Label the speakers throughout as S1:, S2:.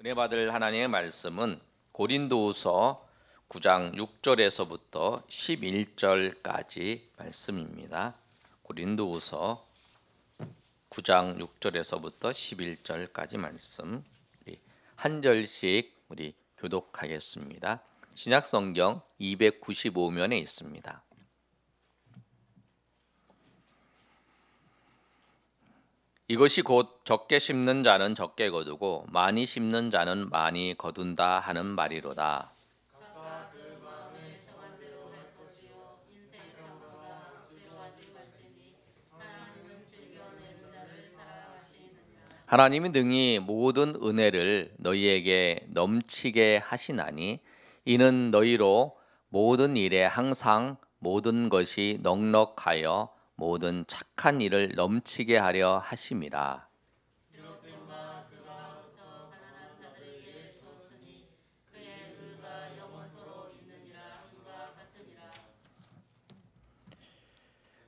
S1: 은혜 받을 하나님의 말씀은 고린도후서 9장 6절에서부터 11절까지 말씀입니다. 고린도후서 9장 6절에서부터 11절까지 말씀, 우리 한 절씩 우리 교독하겠습니다. 신약성경 295면에 있습니다. 이것이 곧 적게 심는 자는 적게 거두고 많이 심는 자는 많이 거둔다 하는 말이로다.
S2: 각각 그 마음에 정한 대로 할 것이요 인생 참고가 억지로 하지 말지니 하나님은 즐겨 내는 자를 사랑하시느니라.
S1: 하나님이 능히 모든 은혜를 너희에게 넘치게 하시나니 이는 너희로 모든 일에 항상 모든 것이 넉넉하여 모든 착한 일을 넘치게 하려 하심이라.
S2: 비롯된 바 그가부터 가난한 자들에게 주었으니 그의 의가 영원토록 있느니라 함과 같으니라.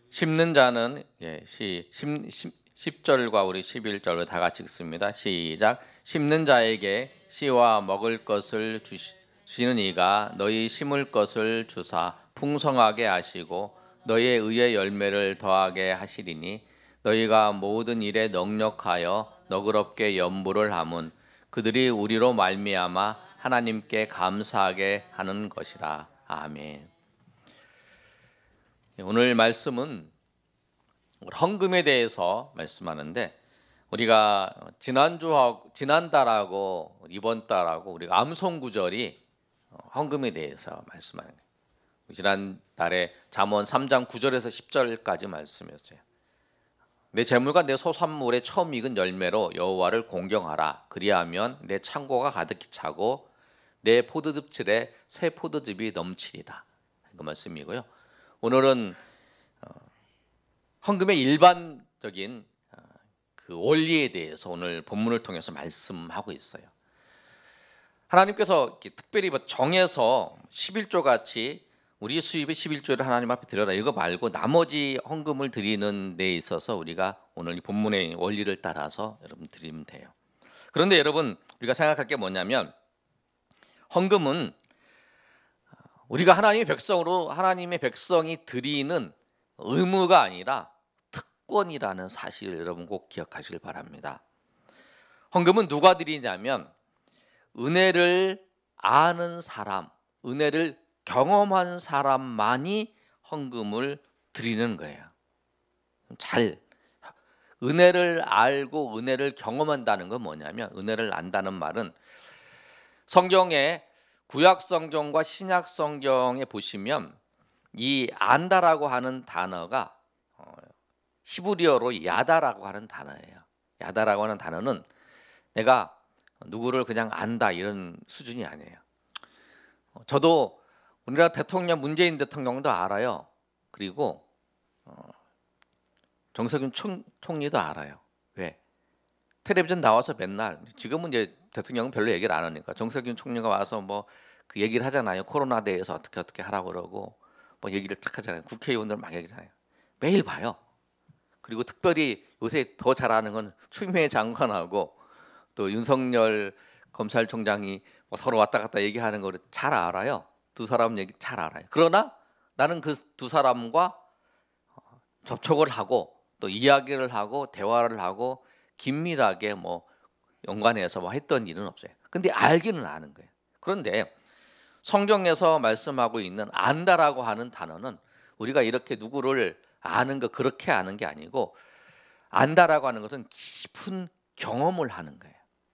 S1: 심는 자는 10절과 우리 11절을 다 같이 읽습니다. 시작. 심는 자에게 씨와 먹을 것을 주시는 이가 너희 심을 것을 주사 풍성하게 하시고 너희의 의의 열매를 더하게 하시리니 너희가 모든 일에 넉넉하여 너그럽게 연보를 함은 그들이 우리로 말미암아 하나님께 감사하게 하는 것이라. 아멘. 오늘 말씀은 헌금에 대해서 말씀하는데, 우리가 지난달하고 이번 달하고 우리가 암송구절이 헌금에 대해서 말씀하는 거예요. 지난달에 잠언 3장 9절에서 10절까지 말씀했어요. 내 재물과 내 소산물의 처음 익은 열매로 여호와를 공경하라. 그리하면 내 창고가 가득히 차고 내 포도즙칠에 새 포도즙이 넘치리다. 그 말씀이고요. 오늘은 헌금의 일반적인 그 원리에 대해서 오늘 본문을 통해서 말씀하고 있어요. 하나님께서 특별히 정해서 11조 같이 우리 수입의 11조를 하나님 앞에 드려라 이거 말고 나머지 헌금을 드리는 데 있어서 우리가 오늘 이 본문의 원리를 따라서 여러분 드리면 돼요. 그런데 여러분, 우리가 생각할 게 뭐냐면, 헌금은 우리가 하나님의 백성으로 하나님의 백성이 드리는 의무가 아니라 특권이라는 사실을 여러분 꼭 기억하시길 바랍니다. 헌금은 누가 드리냐면 은혜를 아는 사람, 은혜를 경험한 사람만이 헌금을 드리는 거예요. 은혜를 알고 은혜를 경험한다는 건 뭐냐면, 은혜를 안다는 말은 성경에 구약 성경과 신약 성경에 보시면 이 안다라고 하는 단어가 히브리어로 야다라고 하는 단어예요. 야다라고 하는 단어는 내가 누구를 그냥 안다 이런 수준이 아니에요. 저도 우리나라 대통령 문재인 대통령도 알아요. 그리고 정세균 총리도 알아요. 왜? 텔레비전 나와서 맨날, 지금은 이제 대통령은 별로 얘기를 안 하니까 정세균 총리가 와서 뭐 그 얘기를 하잖아요. 코로나 대해서 어떻게 하라고 그러고 뭐 얘기를 딱 하잖아요. 국회의원들 막 얘기하잖아요. 매일 봐요. 그리고 특별히 요새 더 잘하는 건 추미애 장관하고 또 윤석열 검찰총장이 뭐 서로 왔다 갔다 얘기하는 거를 잘 알아요. 두 사람 얘기 잘 알아요. 그러나 나는 그 두 사람과 접촉을 하고 또 이야기를 하고 대화를 하고 긴밀하게 뭐 연관해서 뭐 했던 일은 없어요. 근데 알기는 아는 거예요. 그런데 성경에서 말씀하고 있는 안다라고 하는 단어는 우리가 이렇게 누구를 아는 거 그렇게 아는 게 아니고, 안다라고 하는 것은 깊은 경험을 하는 거예요.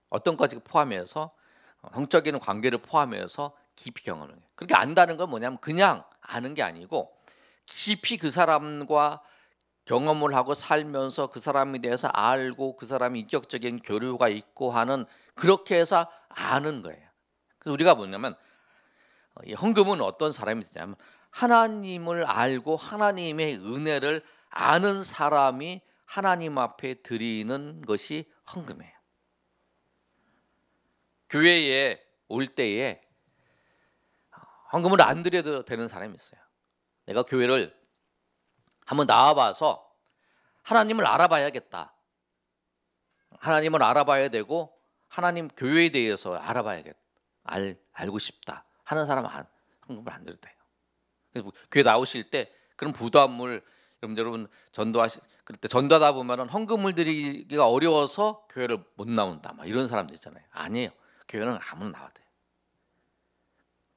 S1: 어떤 것까지 포함해서 성적인 관계를 포함해서 깊이 경험을 해요. 그렇게 안다는 건 뭐냐면 그냥 아는 게 아니고 깊이 그 사람과 경험을 하고 살면서 그 사람에 대해서 알고 그 사람이 인격적인 교류가 있고 하는, 그렇게 해서 아는 거예요. 그래서 우리가 뭐냐면 이 헌금은 어떤 사람이 되냐면 하나님을 알고 하나님의 은혜를 아는 사람이 하나님 앞에 드리는 것이 헌금이에요. 교회에 올 때에 헌금을 안 드려도 되는 사람이 있어요. 내가 교회를 한번 나와봐서 하나님을 알아봐야겠다. 하나님을 알아봐야 되고 하나님 교회에 대해서 알고 싶다 하는 사람은 헌금을 안 드려도 돼요. 그래서 교회 나오실 때 그런 부담을 여러분 그럴 때 전도하다 보면은 헌금을 드리기가 어려워서 교회를 못 나온다 막 이런 사람들 있잖아요. 아니에요. 교회는 아무나 나와도 돼요.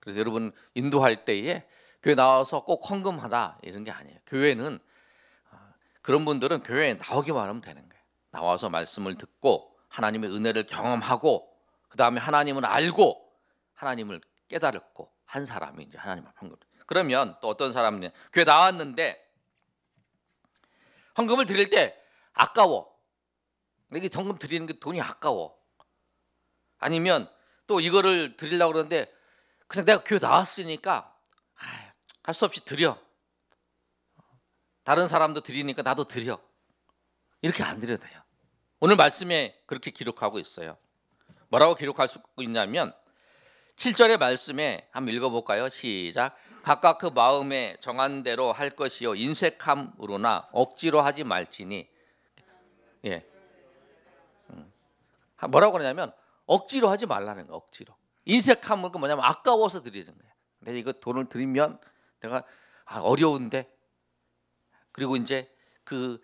S1: 그래서 여러분 인도할 때에 교회 나와서 꼭 헌금하다 이런 게 아니에요. 교회는 그런 분들은 교회에 나오기만 하면 되는 거예요. 나와서 말씀을 듣고 하나님의 은혜를 경험하고 그 다음에 하나님을 알고 하나님을 깨달았고 한 사람이 이제 하나님 앞에 헌금. 그러면 또 어떤 사람은 교회 나왔는데 헌금을 드릴 때 아까워. 이게 헌금 드리는 게 돈이 아까워. 아니면 또 이거를 드리려고 그러는데 그냥 내가 교회 나왔으니까 할 수 없이 드려. 다른 사람도 드리니까 나도 드려. 이렇게 안 드려도 돼요. 오늘 말씀에 그렇게 기록하고 있어요. 뭐라고 기록할 수 있냐면 7절의 말씀에 한번 읽어볼까요? 시작. 각각 그 마음에 정한 대로 할 것이요 인색함으로나 억지로 하지 말지니. 예. 뭐라고 그러냐면 억지로 하지 말라는 거예요. 억지로. 인색함은 뭐냐면 아까워서 드리는 거예요. 내가 이거 돈을 드리면 내가 어려운데 그리고 이제 그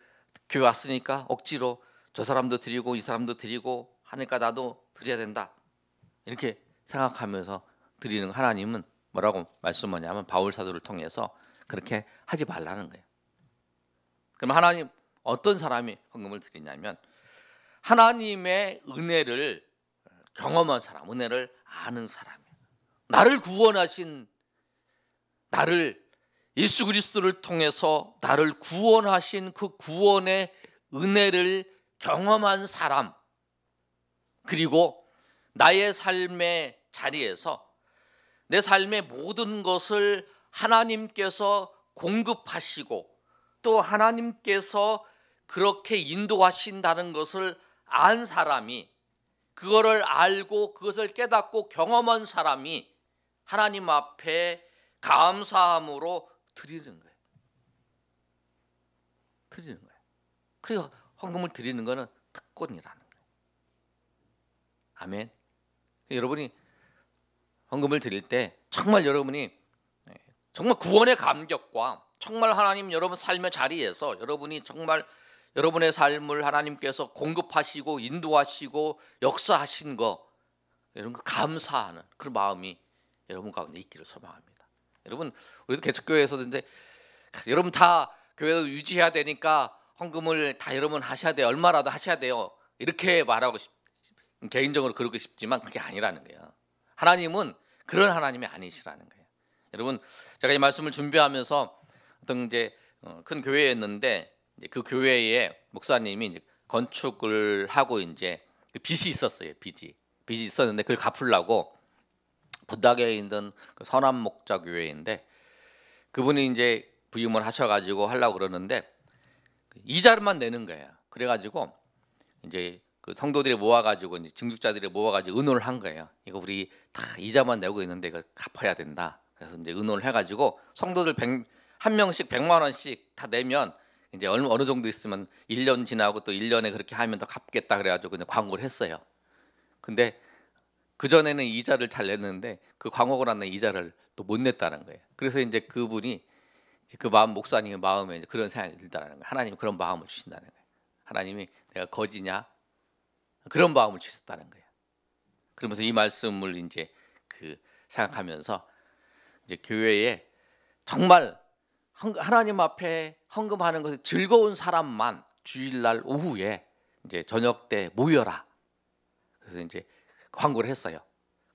S1: 교회 왔으니까 억지로 저 사람도 드리고 이 사람도 드리고 하니까 나도 드려야 된다. 이렇게 생각하면서 드리는 하나님은 뭐라고 말씀하냐면 바울 사도를 통해서 그렇게 하지 말라는 거예요. 그럼 하나님 어떤 사람이 헌금을 드리냐면 하나님의 은혜를 경험한 사람, 은혜를 아는 사람이에요. 나를 구원하신 나를 예수 그리스도를 통해서 나를 구원하신 그 구원의 은혜를 경험한 사람, 그리고 나의 삶의 자리에서 내 삶의 모든 것을 하나님께서 공급하시고 또 하나님께서 그렇게 인도하신다는 것을 안 사람이, 그거를 알고 그것을 깨닫고 경험한 사람이 하나님 앞에 감사함으로 드리는 거예요. 드리는 거예요. 그리고 헌금을 드리는 것은 특권이라는 거예요. 아멘. 여러분이 헌금을 드릴 때 정말 여러분이 정말 구원의 감격과 정말 하나님 여러분 삶의 자리에서 여러분이 정말 여러분의 삶을 하나님께서 공급하시고 인도하시고 역사하신 거 이런 거 감사하는 그런 마음이 여러분 가운데 있기를 소망합니다. 여러분 우리도 개척교회에서도 이제 여러분 다 교회를 유지해야 되니까 헌금을 다 여러분 하셔야 돼요. 얼마라도 하셔야 돼요. 이렇게 말하고 개인적으로 그러고 싶지만 그게 아니라는 거예요. 하나님은 그런 하나님이 아니시라는 거예요. 여러분 제가 이 말씀을 준비하면서 어떤 이제 큰 교회였는데 이제 그 교회에 목사님이 이제 건축을 하고 이제 빚이 있었어요. 빚이 있었는데 그걸 갚으려고 부탁에 있는 그 선한 목자 교회인데 그분이 이제 부임을 하셔가지고 하려고 그러는데 이자만 내는 거예요. 그래가지고 이제 그 성도들이 모아가지고 이제 증축자들이 모아가지고 의논을 한 거예요. 이거 우리 다 이자만 내고 있는데 이거 갚아야 된다. 그래서 이제 의논을 해가지고 성도들 한 명씩 100만 원씩 다 내면 이제 어느 정도 있으면 1년 지나고 또 1년에 그렇게 하면 더 갚겠다 그래가지고 그냥 광고를 했어요. 근데 그 전에는 이자를 잘 냈는데 그 광고가 났는 이자를 또 못 냈다는 거예요. 그래서 이제 그분이 이제 그 목사님의 마음에 이제 그런 생각이 들다는 거예요. 하나님이 그런 마음을 주신다는 거예요. 하나님이 내가 거지냐 그런 마음을 주셨다는 거예요. 그러면서 이 말씀을 이제 생각하면서 이제 교회에 정말 하나님 앞에 헌금하는 것이 즐거운 사람만 주일날 오후에 이제 저녁 때 모여라. 그래서 이제 광고를 했어요.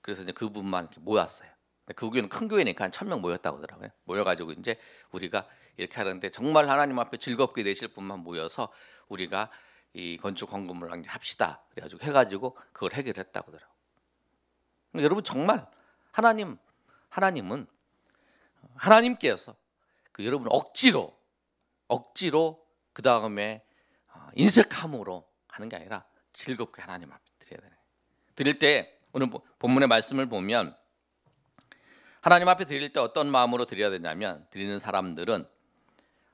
S1: 그래서 이제 그분만 이렇게 모였어요. 그 교회는 큰 교회니까 한 1000명 모였다고 하더라고요. 모여가지고 이제 우리가 이렇게 하는데 정말 하나님 앞에 즐겁게 내실 분만 모여서 우리가 이 건축 헌금을 합시다. 그래가지고 해가지고 그걸 해결했다고 하더라고요. 여러분 정말 하나님은 하나님께서 여러분 억지로 그 다음에 인색함으로 하는 게 아니라 즐겁게 하나님 앞에 드려야 되는 거예요. 드릴 때 오늘 본문의 말씀을 보면 하나님 앞에 드릴 때 어떤 마음으로 드려야 되냐면 드리는 사람들은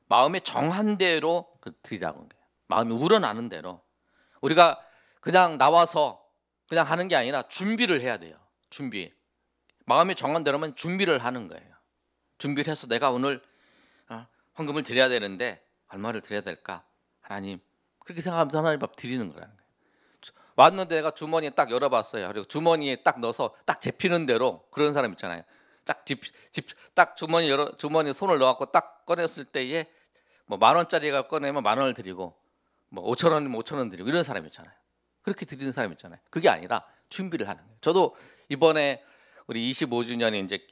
S1: 마음에 정한 대로 드리라고 하는 거예요. 마음이 우러나는 대로. 우리가 그냥 나와서 그냥 하는 게 아니라 준비를 해야 돼요. 준비. 마음이 정한 대로면 준비를 하는 거예요. 준비를 해서 내가 오늘 헌금을 드려야 되는데 얼마를 드려야 될까? 하나님, 그렇게 생각하면서 하나님 앞 드리는 거라는 거예요. 왔는데 내가 주머니에 딱 열어봤어요. 그리고 주머니에 딱 넣어서 딱 재피는 대로, 그런 사람 있잖아요. 딱 주머니에 손을 넣어갖고 딱 꺼냈을 때에 뭐 10,000원짜리가 꺼내면 10,000원을 드리고, 뭐 5,000원이면 5,000원 드리고, 이런 사람 있잖아요. 그렇게 드리는 사람 있잖아요. 그게 아니라 준비를 하는 거예요. 저도 이번에 우리 25주년에 이제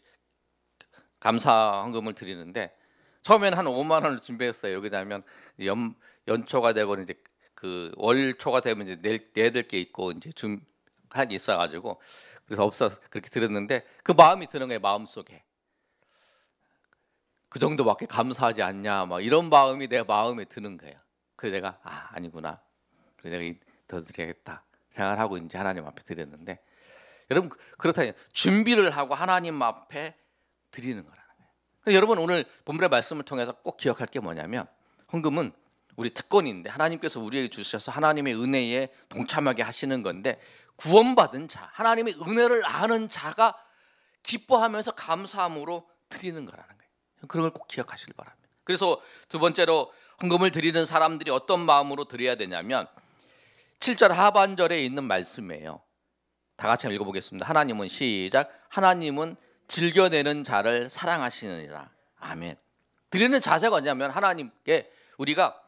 S1: 감사 헌금을 드리는데, 처음에는 한 5만 원을 준비했어요. 여기다 하면 연초가 되고 이제 그 월초가 되면 이제 내야 될 게 있고 이제 한 있어가지고, 그래서 없어 그렇게 드렸는데, 그 마음이 드는 거예요. 마음속에 그 정도밖에 감사하지 않냐, 막 이런 마음이 내 마음에 드는 거예요. 그래서 내가 아니구나, 그래서 내가 더 드려야겠다 생각을 하고 이제 하나님 앞에 드렸는데, 여러분 그렇다면 준비를 하고 하나님 앞에 드리는 거라는 거예요. 그래서 여러분 오늘 본문의 말씀을 통해서 꼭 기억할 게 뭐냐면, 헌금은 우리 특권인데 하나님께서 우리에게 주셔서 하나님의 은혜에 동참하게 하시는 건데, 구원받은 자, 하나님의 은혜를 아는 자가 기뻐하면서 감사함으로 드리는 거라는 거예요. 그런 걸 꼭 기억하시길 바랍니다. 그래서 두 번째로 헌금을 드리는 사람들이 어떤 마음으로 드려야 되냐면, 7절 하반절에 있는 말씀이에요. 다 같이 읽어보겠습니다. 하나님은, 시작, 하나님은 즐겨내는 자를 사랑하시느니라. 아멘. 드리는 자세가 뭐냐면, 하나님께 우리가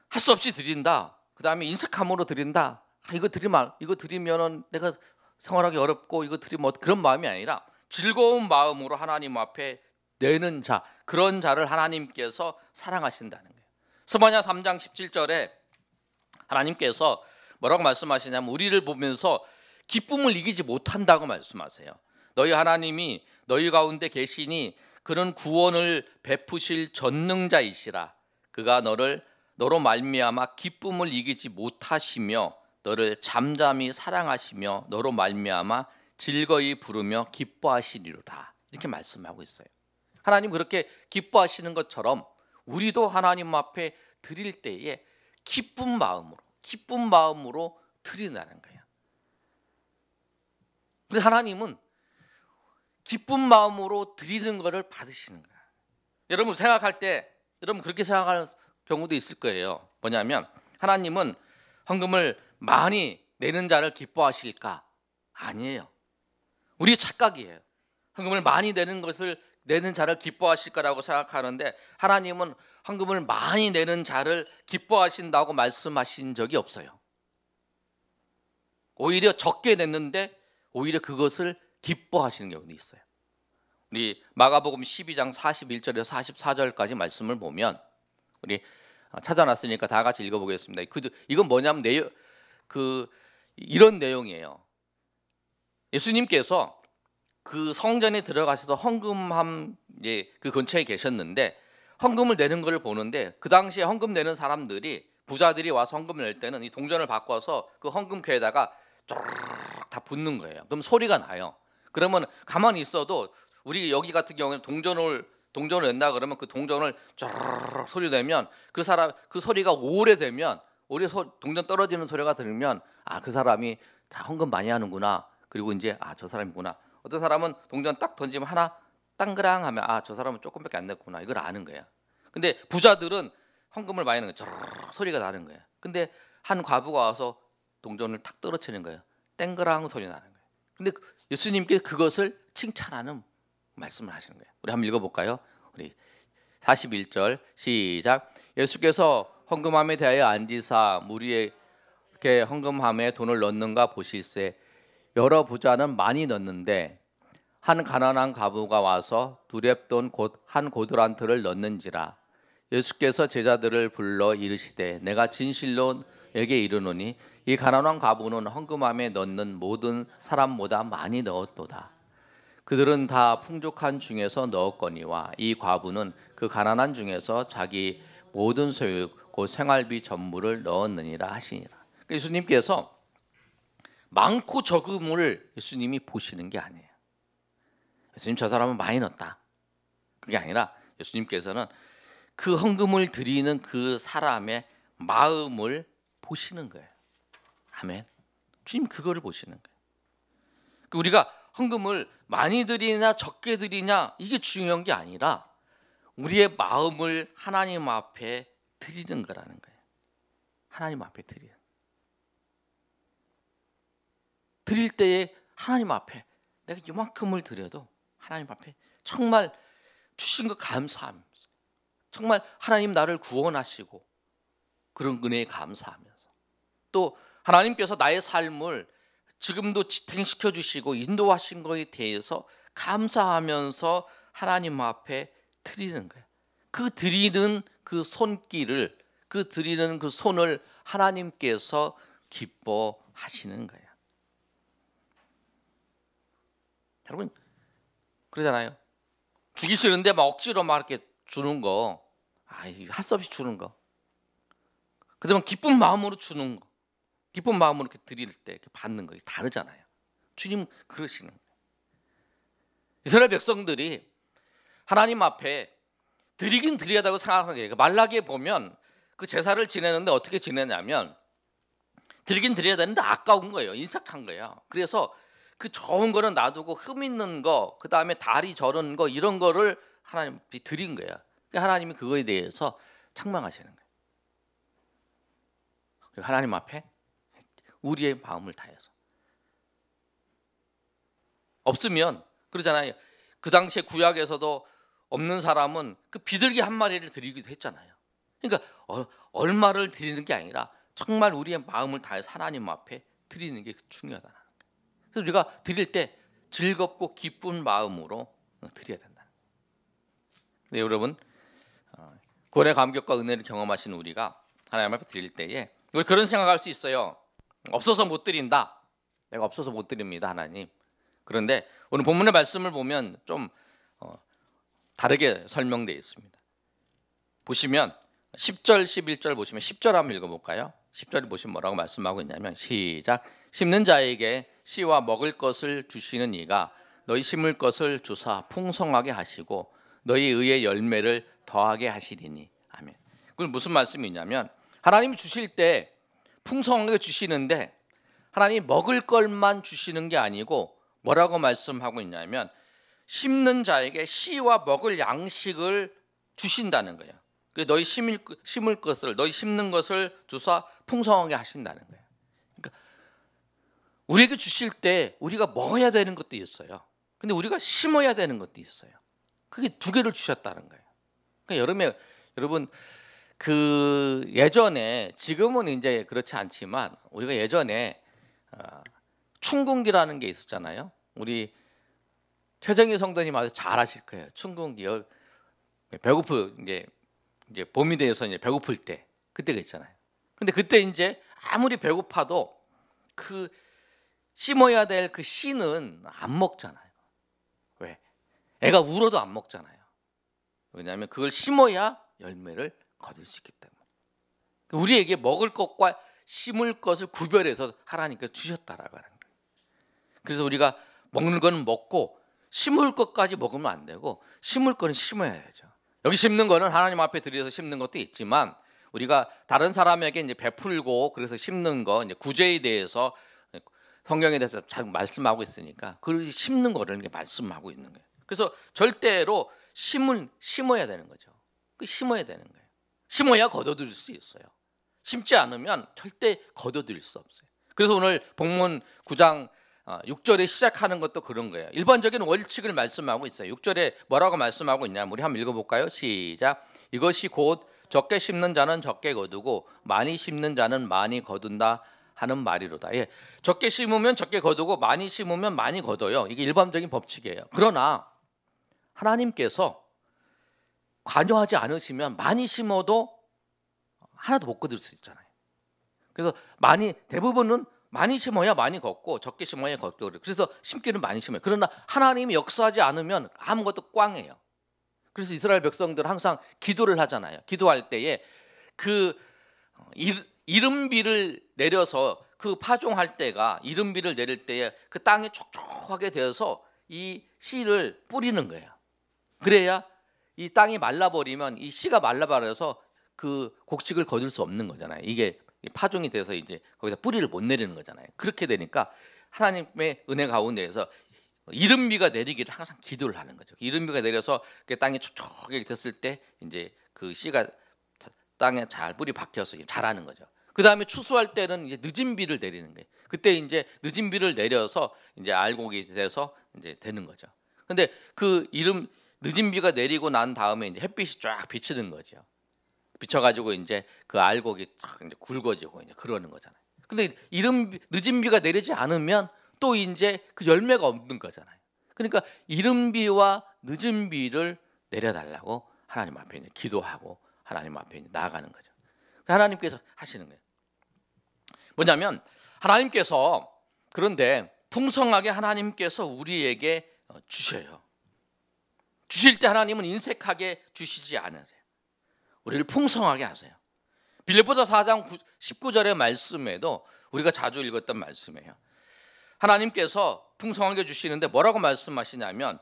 S1: 할 수 없이 드린다, 그 다음에 인색함으로 드린다, 이거 드리면은 내가 생활하기 어렵고 이거 드리면 그런 마음이 아니라 즐거운 마음으로 하나님 앞에 내는 자, 그런 자를 하나님께서 사랑하신다는 거예요. 스바냐 3장 17절에 하나님께서 뭐라고 말씀하시냐면, 우리를 보면서 기쁨을 이기지 못한다고 말씀하세요. 너희 하나님이 너희 가운데 계시니 그는 구원을 베푸실 전능자이시라. 그가 너로 말미암아 기쁨을 이기지 못하시며 너를 잠잠히 사랑하시며 너로 말미암아 즐거이 부르며 기뻐하시리로다. 이렇게 말씀하고 있어요. 하나님 그렇게 기뻐하시는 것처럼 우리도 하나님 앞에 드릴 때에 기쁜 마음으로 드린다는 거예요. 근데 하나님은 기쁜 마음으로 드리는 것을 받으시는 거예요. 여러분 생각할 때, 여러분 그렇게 생각하는 경우도 있을 거예요. 뭐냐면, 하나님은 헌금을 많이 내는 자를 기뻐하실까? 아니에요. 우리 착각이에요. 헌금을 많이 내는 자를 기뻐하실 거라고 생각하는데, 하나님은 헌금을 많이 내는 자를 기뻐하신다고 말씀하신 적이 없어요. 오히려 적게 냈는데 오히려 그것을 기뻐하시는 경우도 있어요. 우리 마가복음 12장 41절에서 44절까지 말씀을 보면, 우리 찾아놨으니까 다 같이 읽어보겠습니다. 이건 뭐냐면 이런 내용이에요. 예수님께서 그 성전에 들어가셔서 헌금함 그 근처에 계셨는데, 헌금을 내는 걸 보는데, 그 당시에 헌금 내는 사람들이, 부자들이 와서 헌금을 낼 때는 이 동전을 바꿔서 그 헌금표에다가 쪼르륵 다 붓는 거예요. 그럼 소리가 나요. 그러면 가만히 있어도, 우리 여기 같은 경우에는 동전을 낸다 그러면 그 동전을 쪼르륵 소리 내면 그 소리가 오래되면, 동전 떨어지는 소리가 들으면 그 사람이 다 헌금 많이 하는구나. 그리고 이제 저 사람이구나. 어떤 사람은 동전 딱 던지면 하나 땅그랑 하면 저 사람은 조금밖에 안 냈구나, 이걸 아는 거야. 근데 부자들은 헌금을 많이 하는 거야. 쪼르륵 소리가 나는 거야. 근데 한 과부가 와서 동전을 탁 떨어뜨리는 거예요. 땡그랑 소리 나는 거예요. 근데 예수님께 그것을 칭찬하는 말씀을 하시는 거예요. 우리 한번 읽어볼까요? 우리 41절 시작. 예수께서 헌금함에 대하여 앉으사 무리에게 헌금함에 돈을 넣는가 보실세. 여러 부자는 많이 넣는데 한 가난한 과부가 와서 두렙돈 곧 한 고드란트를 넣는지라. 예수께서 제자들을 불러 이르시되 내가 진실로 너에게 이르노니 이 가난한 과부는 헌금함에 넣는 모든 사람보다 많이 넣었도다. 그들은 다 풍족한 중에서 넣었거니와 이 과부는 그 가난한 중에서 자기 모든 소유 곧 생활비 전부를 넣었느니라 하시니라. 예수님께서 많고 적음을 예수님이 보시는 게 아니에요. 예수님 저 사람은 많이 넣었다, 그게 아니라 예수님께서는 그 헌금을 드리는 그 사람의 마음을 보시는 거예요. 아멘. 주님 그거를 보시는 거예요. 우리가 헌금을 많이 드리냐 적게 드리냐 이게 중요한 게 아니라 우리의 마음을 하나님 앞에 드리는 거라는 거예요. 하나님 앞에 드릴 때에 하나님 앞에 내가 이만큼을 드려도 하나님 앞에 정말 주신 거 감사하면서, 정말 하나님 나를 구원하시고 그런 은혜에 감사하면서, 또 하나님께서 나의 삶을 지금도 지탱시켜 주시고 인도하신 것에 대해서 감사하면서 하나님 앞에 드리는 거예요. 그 드리는 그 손길을, 그 드리는 그 손을 하나님께서 기뻐하시는 거예요. 여러분 그러잖아요. 주기 싫은데 막 억지로 막 이렇게 주는 거, 할 수 없이 주는 거. 그다음에 기쁜 마음으로 주는 거, 기쁜 마음으로 이렇게 드릴 때 이렇게 받는 거 다르잖아요. 주님 그러시는 거예요. 이스라엘 백성들이 하나님 앞에 드리긴 드려야 한다고 생각하는 거예요. 말라기에 보면 그 제사를 지내는데 어떻게 지내냐면 드리긴 드려야 되는데 아까운 거예요. 인색한 거예요. 그래서 그 좋은 거는 놔두고 흠 있는 거, 그 다음에 다리 저른 거 이런 거를 하나님께 드린 거예요. 그러니까 하나님이 그거에 대해서 책망하시는 거예요. 그리고 하나님 앞에 우리의 마음을 다해서, 없으면 그러잖아요. 그 당시에 구약에서도 없는 사람은 그 비둘기 한 마리를 드리기도 했잖아요. 그러니까 얼마를 드리는 게 아니라 정말 우리의 마음을 다해서 하나님 앞에 드리는 게 중요하다는 거예요. 그래서 우리가 드릴 때 즐겁고 기쁜 마음으로 드려야 된다. 네, 여러분 구원의 감격과 은혜를 경험하신 우리가 하나님 앞에 드릴 때에 우리 그런 생각할 수 있어요. 없어서 못 드린다. 내가 없어서 못 드립니다, 하나님. 그런데 오늘 본문의 말씀을 보면 좀 다르게 설명되어 있습니다. 보시면 10절 11절 보시면 10절 한번 읽어볼까요? 10절에 보시면 뭐라고 말씀하고 있냐면 시작. 심는 자에게 씨와 먹을 것을 주시는 이가 너희 심을 것을 주사 풍성하게 하시고 너희 의의 열매를 더하게 하시리니. 아멘. 그건 무슨 말씀이냐면 하나님이 주실 때 풍성하게 주시는데 하나님 먹을 것만 주시는 게 아니고 뭐라고 말씀하고 있냐면 심는 자에게 씨와 먹을 양식을 주신다는 거예요. 그래서 너희 심을 것을, 너희 심는 것을 주사 풍성하게 하신다는 거예요. 그러니까 우리에게 주실 때 우리가 먹어야 되는 것도 있어요. 근데 우리가 심어야 되는 것도 있어요. 그게 두 개를 주셨다는 거예요. 그러니까 여러분 그 예전에, 지금은 이제 그렇지 않지만 우리가 예전에 춘궁기라는 게 있었잖아요. 우리 최정희 성도님 아주 잘 아실 거예요. 춘궁기, 이제 봄이 돼서 이제 배고플 때 그때가 있잖아요. 근데 그때 이제 아무리 배고파도 그 심어야 될 그 씨는 안 먹잖아요. 왜? 애가 울어도 안 먹잖아요. 왜냐하면 그걸 심어야 열매를 거둘 수 있기 때문에. 우리에게 먹을 것과 심을 것을 구별해서 하나님께서 주셨다라고 하는 거예요. 그래서 우리가 먹는 거는 먹고 심을 것까지 먹으면 안 되고 심을 거는 심어야죠. 여기 심는 거는 하나님 앞에 드려서 심는 것도 있지만 우리가 다른 사람에게 이제 베풀고 그래서 심는 거, 이제 구제에 대해서 성경에 대해서 잘 말씀하고 있으니까 그 심는 거를 이렇게 말씀하고 있는 거예요. 그래서 절대로 심어야 되는 거죠. 그 심어야 되는 거예요. 심어야 거둬들일 수 있어요. 심지 않으면 절대 거둬들일 수 없어요. 그래서 오늘 본문 9장 6절에 시작하는 것도 그런 거예요. 일반적인 원칙을 말씀하고 있어요. 6절에 뭐라고 말씀하고 있냐면 우리 한번 읽어볼까요? 시작. 이것이 곧 적게 심는 자는 적게 거두고 많이 심는 자는 많이 거둔다 하는 말이로다. 예, 적게 심으면 적게 거두고 많이 심으면 많이 거둬요. 이게 일반적인 법칙이에요. 그러나 하나님께서 관여하지 않으시면 많이 심어도 하나도 못 거둘 수 있잖아요. 그래서 대부분은 많이 심어야 많이 걷고 적게 심어야 걷고, 그래서 심기는 많이 심어요. 그러나 하나님이 역사하지 않으면 아무것도 꽝해요. 그래서 이스라엘 백성들은 항상 기도를 하잖아요. 기도할 때에 그 이른비를 내려서 그 파종할 때가 이른비를 내릴 때에 그 땅이 촉촉하게 되어서 이 씨를 뿌리는 거예요. 그래야 이 땅이 말라버리면 이 씨가 말라버려서 그 곡식을 거둘 수 없는 거잖아요. 이게 파종이 돼서 이제 거기다 뿌리를 못 내리는 거잖아요. 그렇게 되니까 하나님의 은혜 가운데에서 이른비가 내리기를 항상 기도를 하는 거죠. 이른비가 내려서 땅에 촉촉하게 됐을 때 이제 그 씨가 땅에 잘 뿌리 박혀서 자라는 거죠. 그 다음에 추수할 때는 이제 늦은 비를 내리는 거예요. 그때 이제 늦은 비를 내려서 이제 알곡이 돼서 이제 되는 거죠. 근데 그 늦은 비가 내리고 난 다음에 이제 햇빛이 쫙 비치는 거죠. 비쳐가지고 이제 그 알곡이 쫙 이제 굵어지고 이제 그러는 거잖아요. 근데 늦은 비가 내리지 않으면 또 이제 그 열매가 없는 거잖아요. 그러니까 이른 비와 늦은 비를 내려달라고 하나님 앞에 이제 기도하고 하나님 앞에 이제 나아가는 거죠. 하나님께서 하시는 거예요. 뭐냐면 하나님께서 그런데 풍성하게 하나님께서 우리에게 주셔요. 주실 때 하나님은 인색하게 주시지 않으세요. 우리를 풍성하게 하세요. 빌립보서 4장 19절의 말씀에도 우리가 자주 읽었던 말씀이에요. 하나님께서 풍성하게 주시는데 뭐라고 말씀하시냐면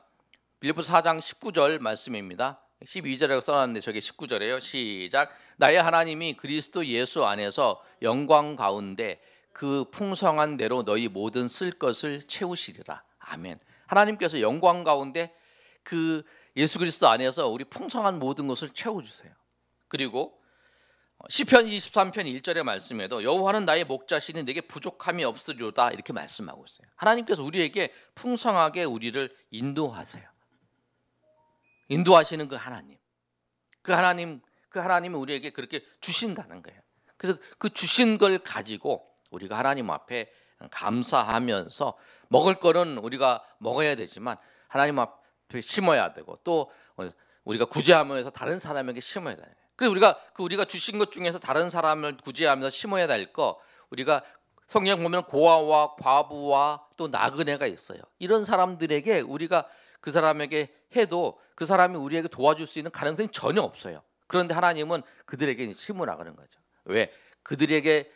S1: 빌립보서 4장 19절 말씀입니다. 12절에 써놨는데 저게 19절이에요. 시작. 나의 하나님이 그리스도 예수 안에서 영광 가운데 그 풍성한 대로 너희 모든 쓸 것을 채우시리라. 아멘. 하나님께서 영광 가운데 그 예수 그리스도 안에서 우리 풍성한 모든 것을 채워주세요. 그리고 시편 23편 1절의 말씀에도 여호와는 나의 목자시니 내게 부족함이 없으리로다 이렇게 말씀하고 있어요. 하나님께서 우리에게 풍성하게 우리를 인도하세요. 인도하시는 그 하나님은 우리에게 그렇게 주신다는 거예요. 그래서 그 주신 걸 가지고 우리가 하나님 앞에 감사하면서 먹을 거는 우리가 먹어야 되지만 하나님 앞에 심어야 되고 또 우리가 구제하면서 다른 사람에게 심어야 돼요. 그래서 우리가 주신 것 중에서 다른 사람을 구제하면서 심어야 될 거 우리가 성경 보면 고아와 과부와 또 나그네가 있어요. 이런 사람들에게 우리가 그 사람에게 해도 그 사람이 우리에게 도와줄 수 있는 가능성이 전혀 없어요. 그런데 하나님은 그들에게 심으라 그런 거죠. 왜? 그들에게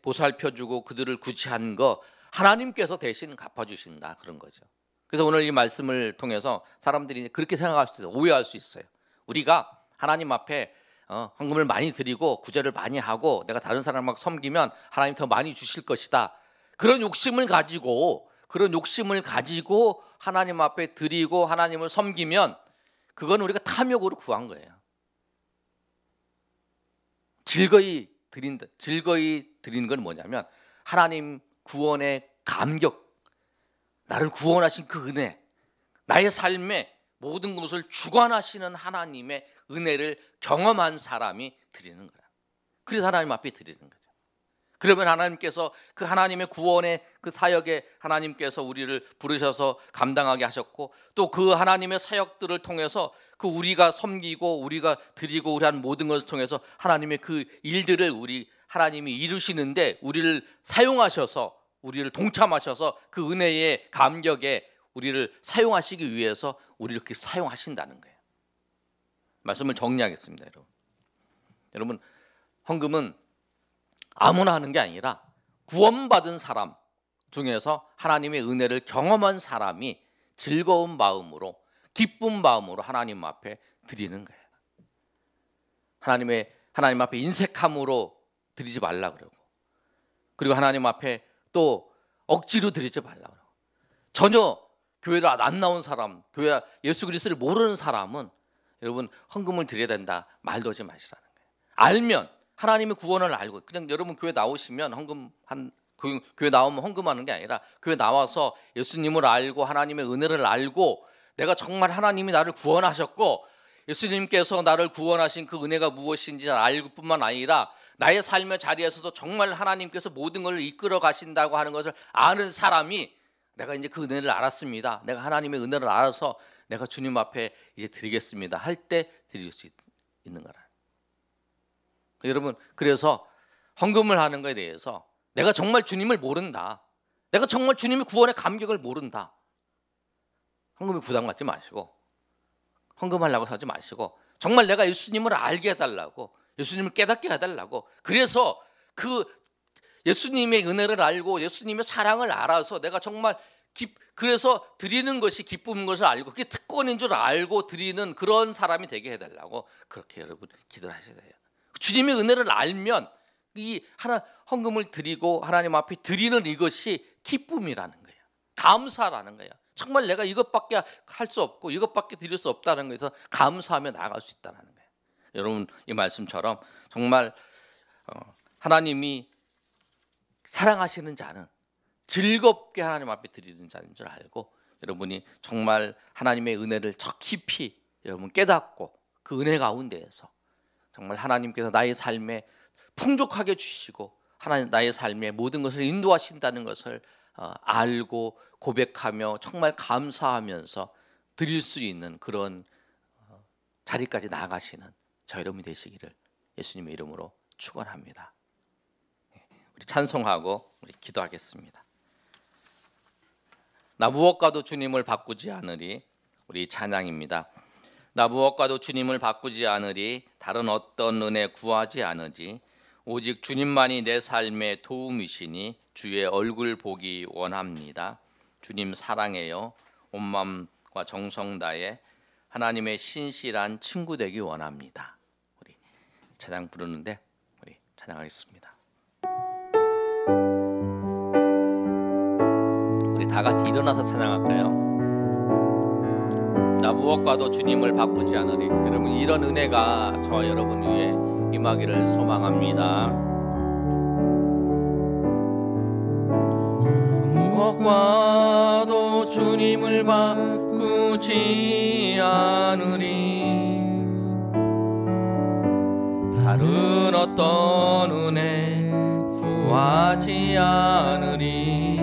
S1: 보살펴주고 그들을 구제한 거 하나님께서 대신 갚아주신다 그런 거죠. 그래서 오늘 이 말씀을 통해서 사람들이 그렇게 생각할 수 있어요. 오해할 수 있어요. 우리가 하나님 앞에 헌금을 많이 드리고 구제를 많이 하고 내가 다른 사람을 섬기면 하나님 더 많이 주실 것이다. 그런 욕심을 가지고 하나님 앞에 드리고 하나님을 섬기면 그건 우리가 탐욕으로 구한 거예요. 즐거이 드리는 건 뭐냐면 하나님 구원의 감격, 나를 구원하신 그 은혜, 나의 삶에 모든 것을 주관하시는 하나님의 은혜를 경험한 사람이 드리는 거야. 그래서 하나님 앞에 드리는 거죠. 그러면 하나님께서 그 하나님의 구원의 그 사역에 하나님께서 우리를 부르셔서 감당하게 하셨고 또 그 하나님의 사역들을 통해서 그 우리가 섬기고 우리가 드리고 우리 한 모든 것을 통해서 하나님의 그 일들을 하나님이 이루시는데 우리를 사용하셔서 우리를 동참하셔서 그 은혜의 감격에 우리를 사용하시기 위해서 우리를 그렇게 사용하신다는 거예요. 말씀을 정리하겠습니다, 여러분. 헌금은 아무나 하는 게 아니라 구원받은 사람 중에서 하나님의 은혜를 경험한 사람이 즐거운 마음으로 기쁜 마음으로 하나님 앞에 드리는 거예요. 하나님 앞에 인색함으로 드리지 말라 그러고 그리고 하나님 앞에 또 억지로 드리지 말라 그러고 전혀 교회를 안 나온 사람, 교회 예수 그리스도를 모르는 사람은 여러분 헌금을 드려야 된다 말도 하지 마시라는 거예요. 알면 하나님의 구원을 알고 그냥 여러분 교회 나오시면 교회 나오면 헌금하는 게 아니라 교회 나와서 예수님을 알고 하나님의 은혜를 알고 내가 정말 하나님이 나를 구원하셨고 예수님께서 나를 구원하신 그 은혜가 무엇인지 알고 뿐만 아니라 나의 삶의 자리에서도 정말 하나님께서 모든 걸 이끌어 가신다고 하는 것을 아는 사람이 내가 이제 그 은혜를 알았습니다. 내가 하나님의 은혜를 알아서 내가 주님 앞에 이제 드리겠습니다. 할 때 드릴 수 있는 거라. 여러분 그래서 헌금을 하는 것에 대해서 내가 정말 주님을 모른다. 내가 정말 주님의 구원의 감격을 모른다. 헌금에 부담 갖지 마시고 헌금하려고 하지 마시고 정말 내가 예수님을 알게 해달라고 예수님을 깨닫게 해달라고 그래서 그 예수님의 은혜를 알고 예수님의 사랑을 알아서 내가 정말 그래서 드리는 것이 기쁜 것을 알고 그게 특권인 줄 알고 드리는 그런 사람이 되게 해달라고 그렇게 여러분 기도를 하셔야 돼요. 주님의 은혜를 알면 이 헌금을 드리고 하나님 앞에 드리는 이것이 기쁨이라는 거예요. 감사라는 거예요. 정말 내가 이것밖에 할 수 없고 이것밖에 드릴 수 없다는 거에서 감사하며 나아갈 수 있다는 거예요. 여러분, 이 말씀처럼 정말 하나님이 사랑하시는 자는 즐겁게 하나님 앞에 드리는 자인 줄 알고, 여러분이 정말 하나님의 은혜를 저 깊이 여러분 깨닫고 그 은혜 가운데에서 정말 하나님께서 나의 삶에 풍족하게 주시고 하나님 나의 삶에 모든 것을 인도하신다는 것을 알고 고백하며 정말 감사하면서 드릴 수 있는 그런 자리까지 나아가시는 저 여러분이 되시기를 예수님의 이름으로 축원합니다. 우리 찬송하고 우리 기도하겠습니다. 나 무엇과도 주님을 바꾸지 않으리. 우리 찬양입니다. 나 무엇과도 주님을 바꾸지 않으리. 다른 어떤 은혜 구하지 않으지. 오직 주님만이 내 삶의 도움이시니 주의 얼굴 보기 원합니다. 주님 사랑해요. 온 마음과 정성 다해 하나님의 신실한 친구 되기 원합니다. 우리 찬양 부르는데 우리 찬양하겠습니다. 우리 다 같이 일어나서 찬양할까요? 나 무엇과도 주님을 바꾸지 않으리. 여러분, 이런 은혜가 저와 여러분 위에 임하기를 소망합니다. 무엇과도 주님을 바꾸지 않으리. 다른 어떤 은혜 구하지 않으리.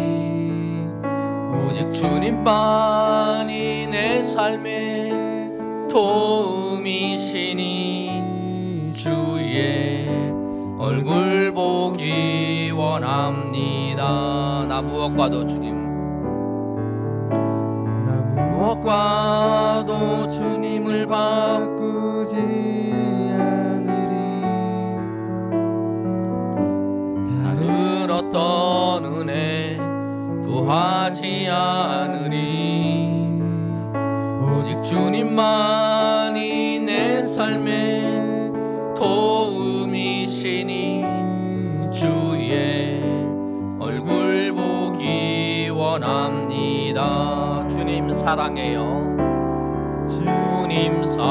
S1: 오직 주님만이 내 삶의 도움이시니 주의 얼굴 보기 원합니다. 나 무엇과도 주님, 나 무엇과도 주님을 바꾸지 않으리. 다른 어떤 은혜 구하지 않으리. 오직 주님만이 내 삶의 도움이시니 주의 얼굴 보기 원합니다. 주님 사랑해요. 주님 사랑해요.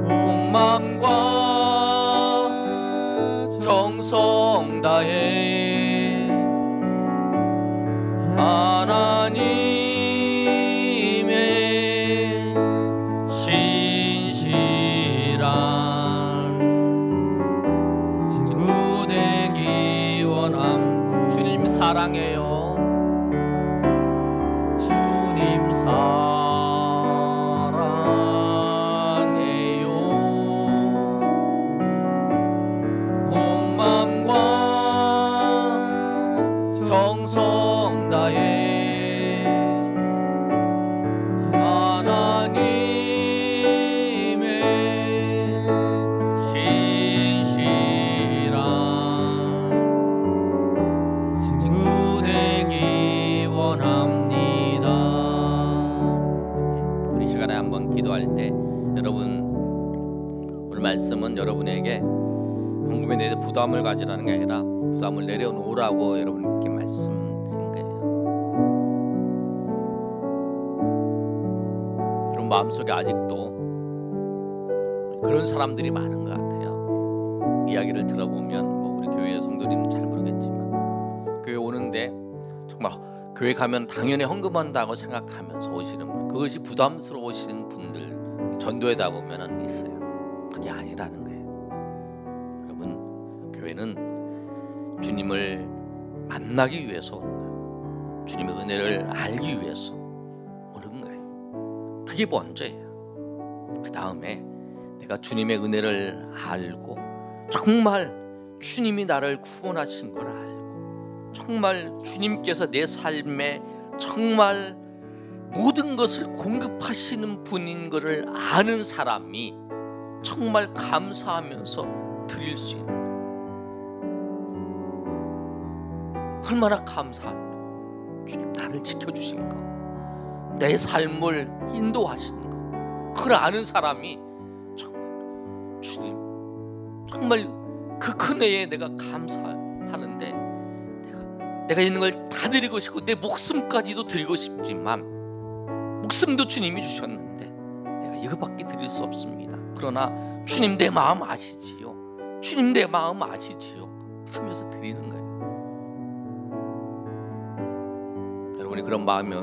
S1: 온 마음과 정성 다해 하나님의 신실한 친구 되기 원함. 주님 사랑해요. 주님 사랑해요. 온 마음과 정성 다해 기도할 때 여러분, 오늘 말씀은 여러분에게 헌금에 대해서 부담을 가지라는 게 아니라 부담을 내려놓으라고 여러분께 말씀드린 거예요. 여러분 마음속에 아직도 그런 사람들이 많은 것 같아요. 이야기를 들어보면 뭐 우리 교회 성도님은 잘 모르겠지만 교회 오는데 정말 교회 가면 당연히 헌금한다고 생각하면서 오시는 분, 그것이 부담스러우신 분들 전도에다 보면은 있어요. 그게 아니라는 거예요. 여러분, 교회는 주님을 만나기 위해서 오는 거예요. 주님의 은혜를 알기 위해서 오는 거예요. 그게 먼저예요. 그 다음에 내가 주님의 은혜를 알고 정말 주님이 나를 구원하신 걸 알고 정말 주님께서 내 삶에 정말 모든 것을 공급하시는 분인 것을 아는 사람이 정말 감사하면서 드릴 수 있는, 얼마나 감사한, 주님 나를 지켜주신 거, 내 삶을 인도하시는 거, 그걸 아는 사람이 정말 주님 정말 그 큰 은혜에 내가 감사하는데 내가 있는 걸 다 드리고 싶고 내 목숨까지도 드리고 싶지만 목숨도 주님이 주셨는데 내가 이거밖에 드릴 수 없습니다. 그러나 주님 내 마음 아시지요? 주님 내 마음 아시지요? 하면서 드리는 거예요. 여러분이 그런 마음이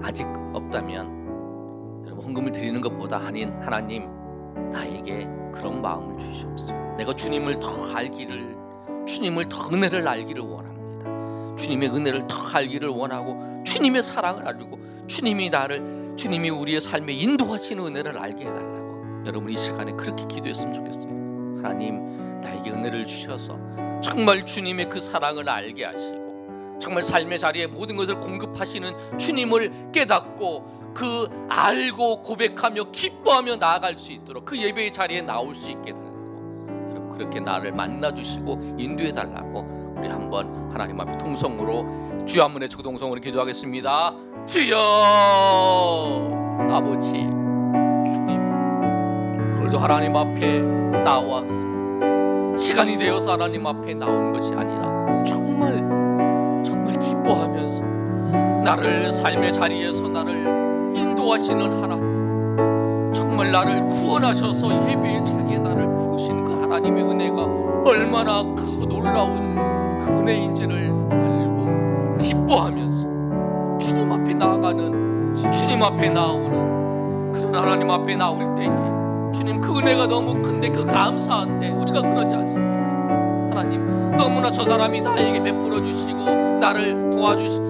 S1: 아직 없다면 여러분 헌금을 드리는 것보다 아닌 하나님 나에게 그런 마음을 주시옵소서. 내가 주님을 더 알기를, 주님을 더 은혜를 알기를 원합니다. 주님의 은혜를 더 알기를 원하고 주님의 사랑을 알고 주님이 우리의 삶에 인도하시는 은혜를 알게 해달라고 여러분 이 시간에 그렇게 기도했으면 좋겠어요. 하나님 나에게 은혜를 주셔서 정말 주님의 그 사랑을 알게 하시고 정말 삶의 자리에 모든 것을 공급하시는 주님을 깨닫고 그 알고 고백하며 기뻐하며 나아갈 수 있도록 그 예배의 자리에 나올 수 있게 달라고 여러분 그렇게 나를 만나주시고 인도해 달라고 우리 한번 하나님 앞에 통성으로 주여 한번 외치고 동성으로 기도하겠습니다. 주여 아버지 주님 오늘도 하나님 앞에 나왔습니다. 시간이 되어서 하나님 앞에 나온 것이 아니라 정말 기뻐하면서 나를 삶의 자리에서 나를 인도하시는 하나님, 정말 나를 구원하셔서 예배의 자리에 나를 부르신 그 하나님의 은혜가 얼마나 크고 놀라운 그 은혜인지를 알고 기뻐하면서 주님 앞에 나아가는, 주님 앞에 나오는 그런 하나님 앞에 나올 때에 주님 그 은혜가 너무 큰데 그 감사한데 우리가 그러지 않습니까? 하나님 너무나 저 사람이 나에게 베풀어 주시고 나를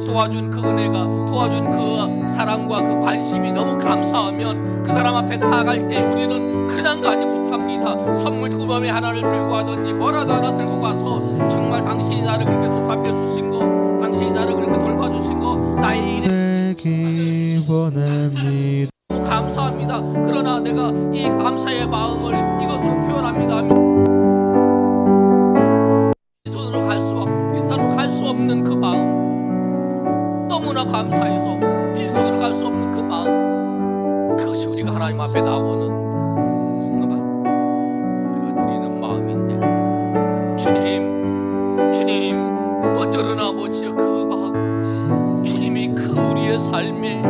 S1: 도와준 그 은혜가, 도와준 그 사랑과 그 관심이 너무 감사하면 그 사람 앞에 나아갈 때 우리는 그냥 가지 못합니다. 선물 구멍에 하나를 들고 가든지 뭐라도 하나 들고 가서 정말 당신이 나를 그렇게 높여 주신 거, 당신이 나를 그렇게 돌봐주신 거 나의 일이 원합니다. 너무 감사합니다. 그러나 내가 이 감사의 마음을 이것으로 표현합니다. 빈손으로 갈 수 없는 그 마음, 너무나 감사해서 빈손으로 갈 수 없는 그 마음, 그것이 우리가 하나님 앞에 나오는 헌금을 우리가 드리는 마음인데 주님 어쩌면 아버지여 그 마음, 주님이 그 우리의 삶에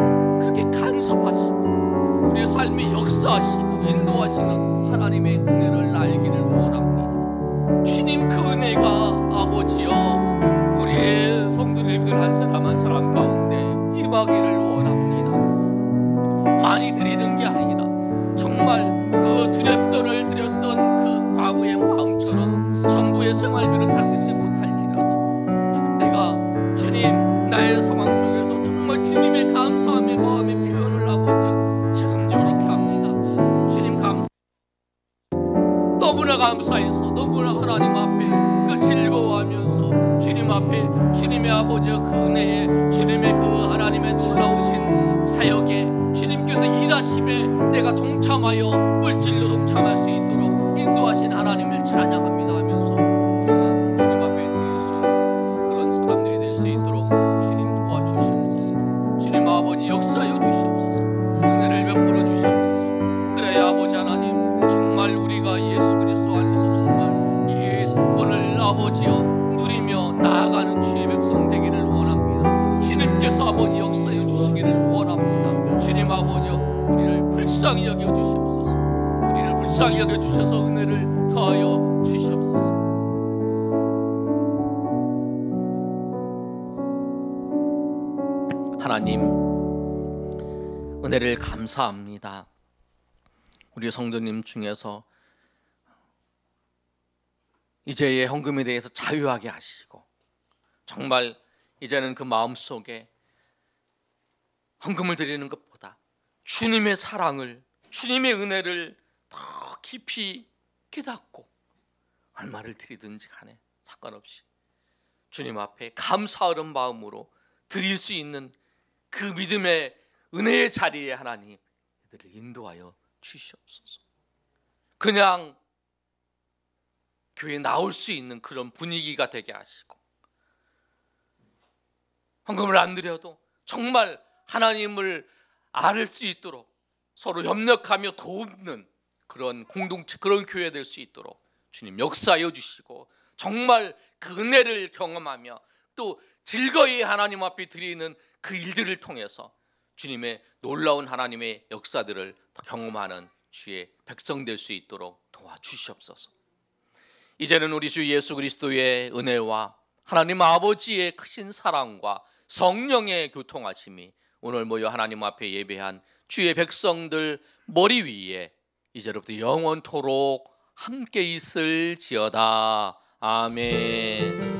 S1: 그렇게 간섭하시고 우리의 삶에 역사하시고 인도하시는 하나님의 은혜를 알기를 원합니다. 주님 그 은혜가 아버지여 우리의 성도님들 한 사람 한 사람 가운데 임하기를 원합니다. 많이 드리는 게 아니라 정말 그 두렵돈을 드렸던 그 과부의 마음처럼 전부의 생활비를 다 드리지 못할지라도 내가 주님 나의 상황 속에서 정말 주님의 감사함의 마음의 표현을 아버지여 지금 이렇게 합니다. 주님 너무나 감사해서 너무나 하나님 앞에 그 즐거워하면서 주님 앞에 주님의 아버지의 그 은혜에 주님의 그 하나님의 놀라우신 사역에 주님께서 일하심에 내가 동참하여 물질로 동참할 수 있도록 인도하신 하나님을 찬양합니다 하면서 우리가 주님 앞에 드릴 수 있는 그런 사람들이 될 수 있도록 주님 도와주시옵소서. 주님 아버지 역사하여 주시옵소서. 은혜를 베풀어 주시옵소서. 그래야 아버지 하나님 정말 우리가 예수 그리스도 안에서 정말 이 특권을 아버지여 누리며 나아가는 주의 백성 되기를 원합니다. 주님께서 아버지 역사해 주시기를 원합니다. 주님 아버지여 우리를 불쌍히 여겨 주시옵소서. 우리를 불쌍히 여겨 주셔서 은혜를 더하여 주시옵소서. 하나님 은혜를 감사합니다. 우리 성도님 중에서 이제의 헌금에 대해서 자유하게 하시고 정말 이제는 그 마음속에 헌금을 드리는 것보다 주님의 사랑을, 주님의 은혜를 더 깊이 깨닫고 얼마를 드리든지 간에 상관없이 주님 앞에 감사하는 마음으로 드릴 수 있는 그 믿음의 은혜의 자리에 하나님 이들을 인도하여 주시옵소서. 그냥 교회에 나올 수 있는 그런 분위기가 되게 하시고 헌금을 안 드려도 정말 하나님을 알 수 있도록 서로 협력하며 돕는 그런 공동체, 그런 교회 될 수 있도록 주님 역사하여 주시고, 정말 그 은혜를 경험하며 또 즐거이 하나님 앞에 드리는 그 일들을 통해서 주님의 놀라운 하나님의 역사들을 더 경험하는 주의 백성 될 수 있도록 도와주시옵소서. 이제는 우리 주 예수 그리스도의 은혜와 하나님 아버지의 크신 사랑과 성령의 교통하심이 오늘 모여 하나님 앞에 예배한 주의 백성들 머리 위에 이제로부터 영원토록 함께 있을지어다. 아멘.